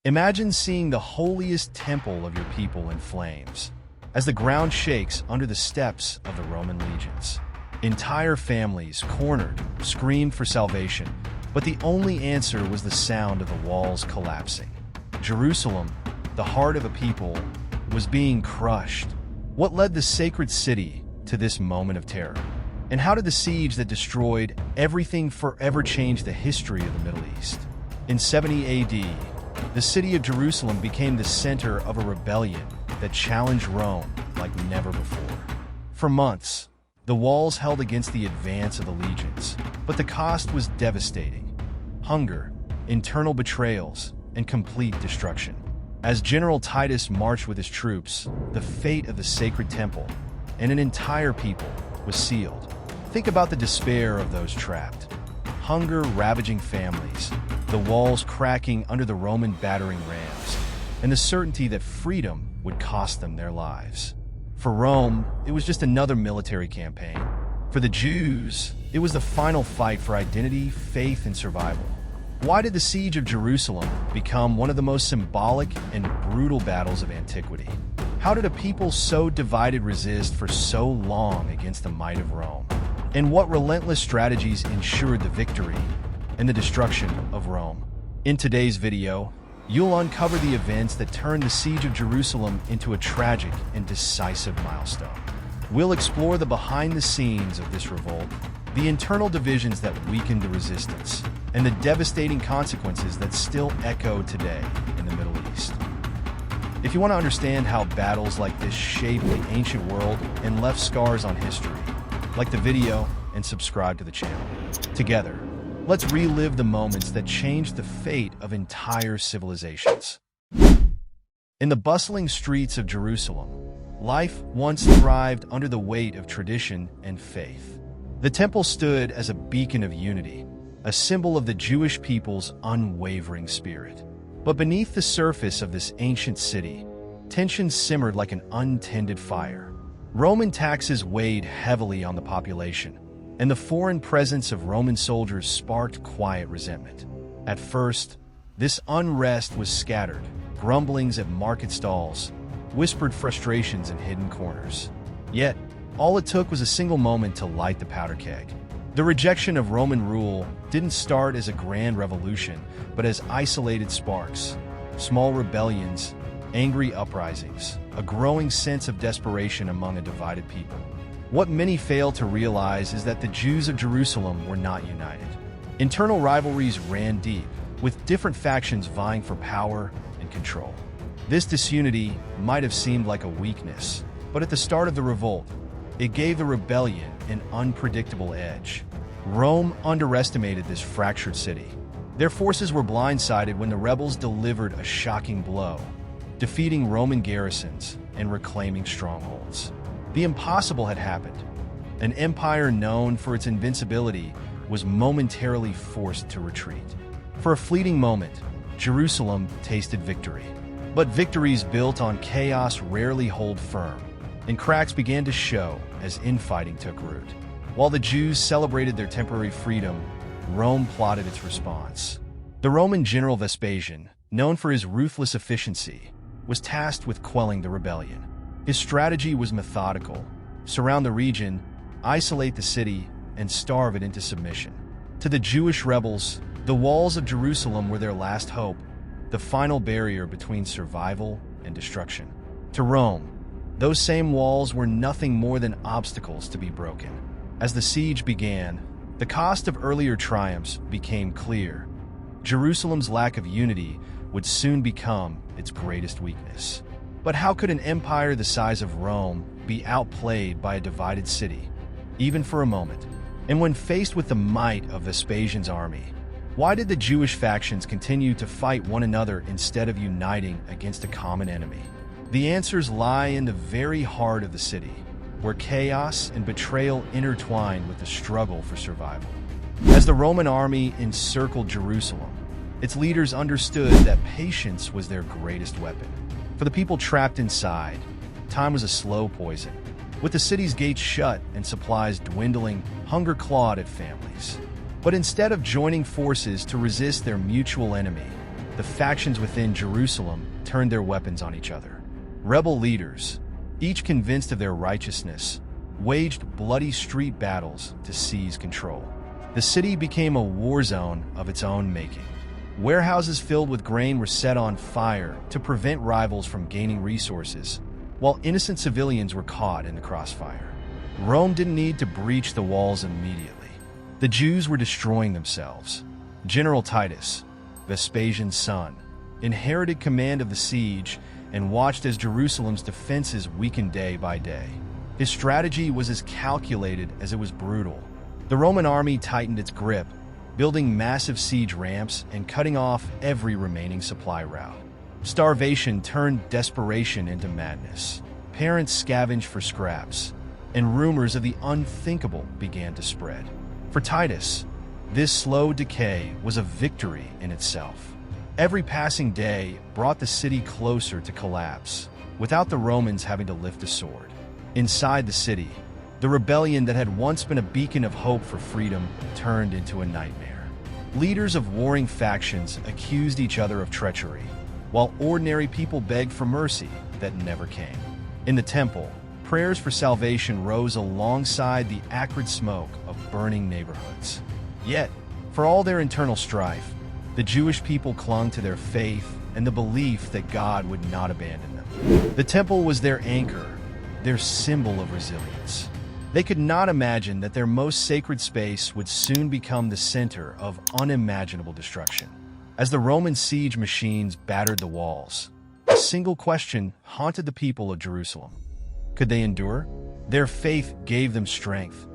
Imagine seeing the holiest temple of your people in flames, as the ground shakes under the steps of the Roman legions. Entire families, cornered, screamed for salvation, but the only answer was the sound of the walls collapsing. Jerusalem, the heart of a people, was being crushed. What led the sacred city to this moment of terror? And how did the siege that destroyed everything forever change the history of the Middle East? In 70 AD, the city of Jerusalem became the center of a rebellion that challenged Rome like never before. For months, the walls held against the advance of the legions, but the cost was devastating. Hunger, internal betrayals, and complete destruction. As General Titus marched with his troops, the fate of the sacred temple and an entire people was sealed. Think about the despair of those trapped. Hunger ravaging families, the walls cracking under the Roman battering rams, and the certainty that freedom would cost them their lives. For Rome, it was just another military campaign. For the Jews, it was the final fight for identity, faith, and survival. Why did the siege of Jerusalem become one of the most symbolic and brutal battles of antiquity? How did a people so divided resist for so long against the might of Rome? And what relentless strategies ensured the victory and the destruction of Rome? In today's video, you'll uncover the events that turned the siege of Jerusalem into a tragic and decisive milestone. We'll explore the behind-the-scenes of this revolt, the internal divisions that weakened the resistance, and the devastating consequences that still echo today in the Middle East. If you want to understand how battles like this shaped the ancient world and left scars on history, like the video and subscribe to the channel. Together, let's relive the moments that changed the fate of entire civilizations. In the bustling streets of Jerusalem, life once thrived under the weight of tradition and faith. The temple stood as a beacon of unity, a symbol of the Jewish people's unwavering spirit. But beneath the surface of this ancient city, tensions simmered like an untended fire. Roman taxes weighed heavily on the population, and the foreign presence of Roman soldiers sparked quiet resentment. At first, this unrest was scattered, grumblings at market stalls, whispered frustrations in hidden corners. Yet, all it took was a single moment to light the powder keg. The rejection of Roman rule didn't start as a grand revolution, but as isolated sparks, small rebellions, angry uprisings, a growing sense of desperation among a divided people. What many fail to realize is that the Jews of Jerusalem were not united. Internal rivalries ran deep, with different factions vying for power and control. This disunity might have seemed like a weakness, but at the start of the revolt, it gave the rebellion an unpredictable edge. Rome underestimated this fractured city. Their forces were blindsided when the rebels delivered a shocking blow, defeating Roman garrisons and reclaiming strongholds. The impossible had happened. An empire known for its invincibility was momentarily forced to retreat. For a fleeting moment, Jerusalem tasted victory. But victories built on chaos rarely hold firm, and cracks began to show as infighting took root. While the Jews celebrated their temporary freedom, Rome plotted its response. The Roman general Vespasian, known for his ruthless efficiency, was tasked with quelling the rebellion. His strategy was methodical: surround the region, isolate the city, and starve it into submission. To the Jewish rebels, the walls of Jerusalem were their last hope, the final barrier between survival and destruction. To Rome, those same walls were nothing more than obstacles to be broken. As the siege began, the cost of earlier triumphs became clear. Jerusalem's lack of unity would soon become its greatest weakness. But how could an empire the size of Rome be outplayed by a divided city, even for a moment? And when faced with the might of Vespasian's army, why did the Jewish factions continue to fight one another instead of uniting against a common enemy? The answers lie in the very heart of the city, where chaos and betrayal intertwined with the struggle for survival. As the Roman army encircled Jerusalem, its leaders understood that patience was their greatest weapon. For the people trapped inside, time was a slow poison. With the city's gates shut and supplies dwindling, hunger clawed at families. But instead of joining forces to resist their mutual enemy, the the factions within Jerusalem turned their weapons on each other. Rebel leaders, each convinced of their righteousness, waged bloody street battles to seize control. The city became a war zone of its own making. Warehouses filled with grain were set on fire to prevent rivals from gaining resources, while innocent civilians were caught in the crossfire. Rome didn't need to breach the walls immediately. The Jews were destroying themselves. General Titus, Vespasian's son, inherited command of the siege and watched as Jerusalem's defenses weakened day by day. His strategy was as calculated as it was brutal. The Roman army tightened its grip, building massive siege ramps and cutting off every remaining supply route. Starvation turned desperation into madness. Parents scavenged for scraps, and rumors of the unthinkable began to spread. For Titus, this slow decay was a victory in itself. Every passing day brought the city closer to collapse, without the Romans having to lift a sword. Inside the city, the rebellion that had once been a beacon of hope for freedom turned into a nightmare. Leaders of warring factions accused each other of treachery, while ordinary people begged for mercy that never came. In the temple, prayers for salvation rose alongside the acrid smoke of burning neighborhoods. Yet, for all their internal strife, the Jewish people clung to their faith and the belief that God would not abandon them. The temple was their anchor, their symbol of resilience. They could not imagine that their most sacred space would soon become the center of unimaginable destruction. As the Roman siege machines battered the walls, a single question haunted the people of Jerusalem. Could they endure? Their faith gave them strength,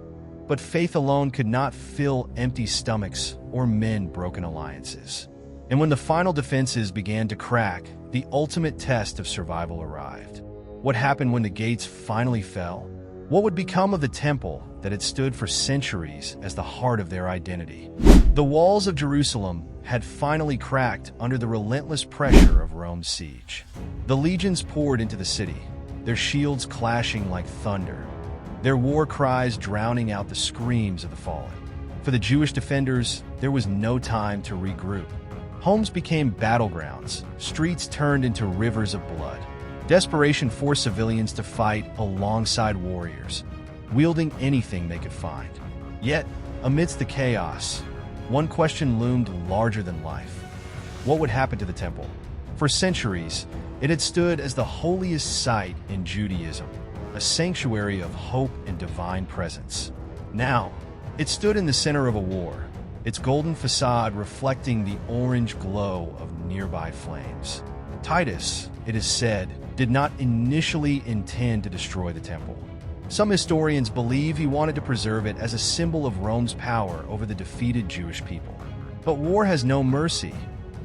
but faith alone could not fill empty stomachs or mend broken alliances. And when the final defenses began to crack, the ultimate test of survival arrived. What happened when the gates finally fell? What would become of the temple that had stood for centuries as the heart of their identity? The walls of Jerusalem had finally cracked under the relentless pressure of Rome's siege. The legions poured into the city, their shields clashing like thunder, their war cries drowning out the screams of the fallen. For the Jewish defenders, there was no time to regroup. Homes became battlegrounds, streets turned into rivers of blood. Desperation forced civilians to fight alongside warriors, wielding anything they could find. Yet, amidst the chaos, one question loomed larger than life. What would happen to the temple? For centuries, it had stood as the holiest site in Judaism, a sanctuary of hope and divine presence. Now, it stood in the center of a war, its golden facade reflecting the orange glow of nearby flames. Titus, it is said, did not initially intend to destroy the temple. Some historians believe he wanted to preserve it as a symbol of Rome's power over the defeated Jewish people. But war has no mercy,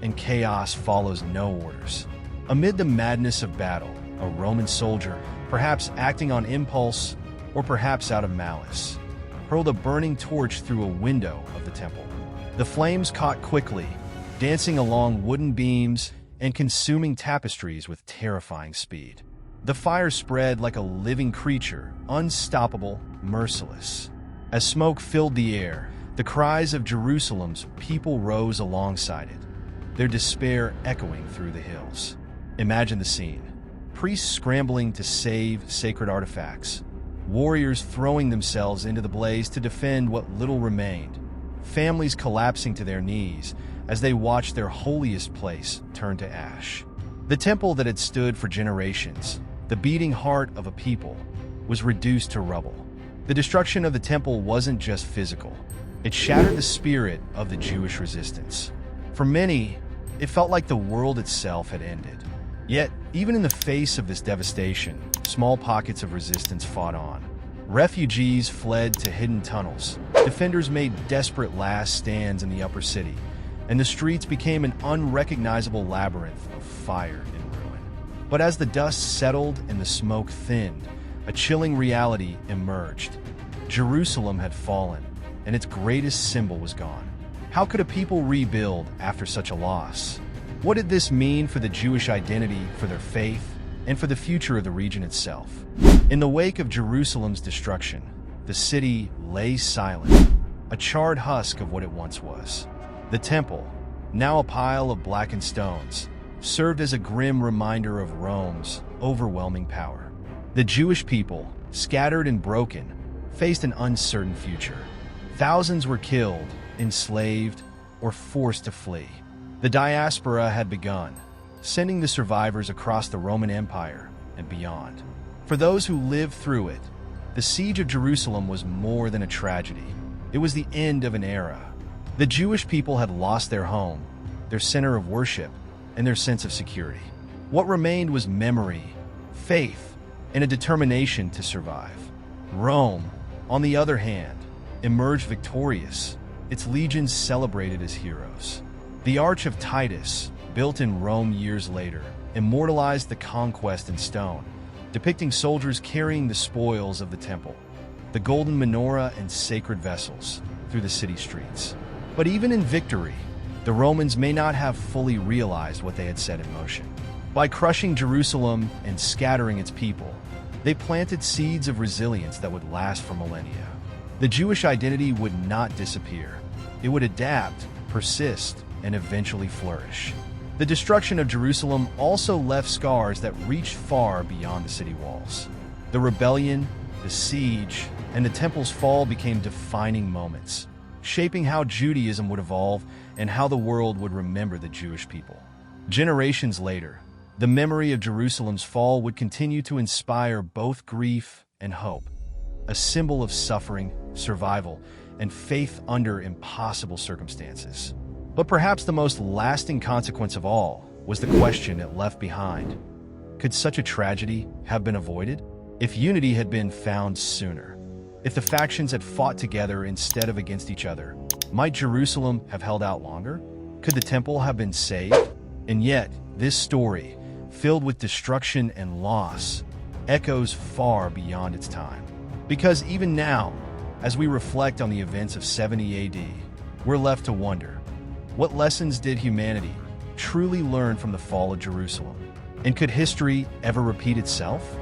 and chaos follows no orders. Amid the madness of battle, a Roman soldier, perhaps acting on impulse or perhaps out of malice, hurled a burning torch through a window of the temple. The flames caught quickly, dancing along wooden beams and consuming tapestries with terrifying speed. The fire spread like a living creature, unstoppable, merciless. As smoke filled the air, the cries of Jerusalem's people rose alongside it, their despair echoing through the hills. Imagine the scene. Priests scrambling to save sacred artifacts, warriors throwing themselves into the blaze to defend what little remained, families collapsing to their knees as they watched their holiest place turn to ash. The temple that had stood for generations, the beating heart of a people, was reduced to rubble. The destruction of the temple wasn't just physical. It shattered the spirit of the Jewish resistance. For many, it felt like the world itself had ended. Yet, even in the face of this devastation, small pockets of resistance fought on. Refugees fled to hidden tunnels. Defenders made desperate last stands in the upper city, and the streets became an unrecognizable labyrinth of fire and ruin. But as the dust settled and the smoke thinned, a chilling reality emerged. Jerusalem had fallen, and its greatest symbol was gone. How could a people rebuild after such a loss? What did this mean for the Jewish identity, for their faith, and for the future of the region itself? In the wake of Jerusalem's destruction, the city lay silent, a charred husk of what it once was. The temple, now a pile of blackened stones, served as a grim reminder of Rome's overwhelming power. The Jewish people, scattered and broken, faced an uncertain future. Thousands were killed, enslaved, or forced to flee. The diaspora had begun, sending the survivors across the Roman Empire and beyond. For those who lived through it, the siege of Jerusalem was more than a tragedy. It was the end of an era. The Jewish people had lost their home, their center of worship, and their sense of security. What remained was memory, faith, and a determination to survive. Rome, on the other hand, emerged victorious, its legions celebrated as heroes. The Arch of Titus, built in Rome years later, immortalized the conquest in stone, depicting soldiers carrying the spoils of the temple, the golden menorah and sacred vessels, through the city streets. But even in victory, the Romans may not have fully realized what they had set in motion. By crushing Jerusalem and scattering its people, they planted seeds of resilience that would last for millennia. The Jewish identity would not disappear. It would adapt, persist, and eventually flourish. The destruction of Jerusalem also left scars that reached far beyond the city walls. The rebellion, the siege, and the temple's fall became defining moments, shaping how Judaism would evolve and how the world would remember the Jewish people. Generations later, the memory of Jerusalem's fall would continue to inspire both grief and hope, a symbol of suffering, survival, and faith under impossible circumstances. But perhaps the most lasting consequence of all was the question it left behind. Could such a tragedy have been avoided? If unity had been found sooner? If the factions had fought together instead of against each other, might Jerusalem have held out longer? Could the temple have been saved? And yet, this story, filled with destruction and loss, echoes far beyond its time. Because even now, as we reflect on the events of 70 AD, we're left to wonder, what lessons did humanity truly learn from the fall of Jerusalem? And could history ever repeat itself?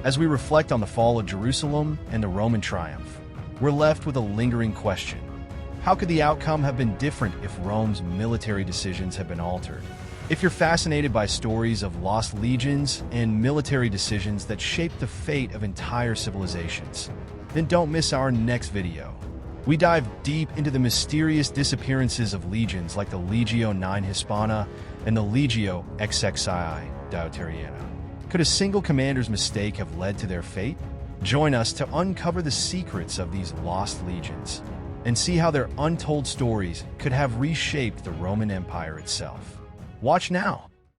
As we reflect on the fall of Jerusalem and the Roman triumph, we're left with a lingering question. How could the outcome have been different if Rome's military decisions had been altered? If you're fascinated by stories of lost legions and military decisions that shaped the fate of entire civilizations, then don't miss our next video. We dive deep into the mysterious disappearances of legions like the Legio IX Hispana and the Legio XXII Deuteriana. Could a single commander's mistake have led to their fate? Join us to uncover the secrets of these lost legions and see how their untold stories could have reshaped the Roman Empire itself. Watch now!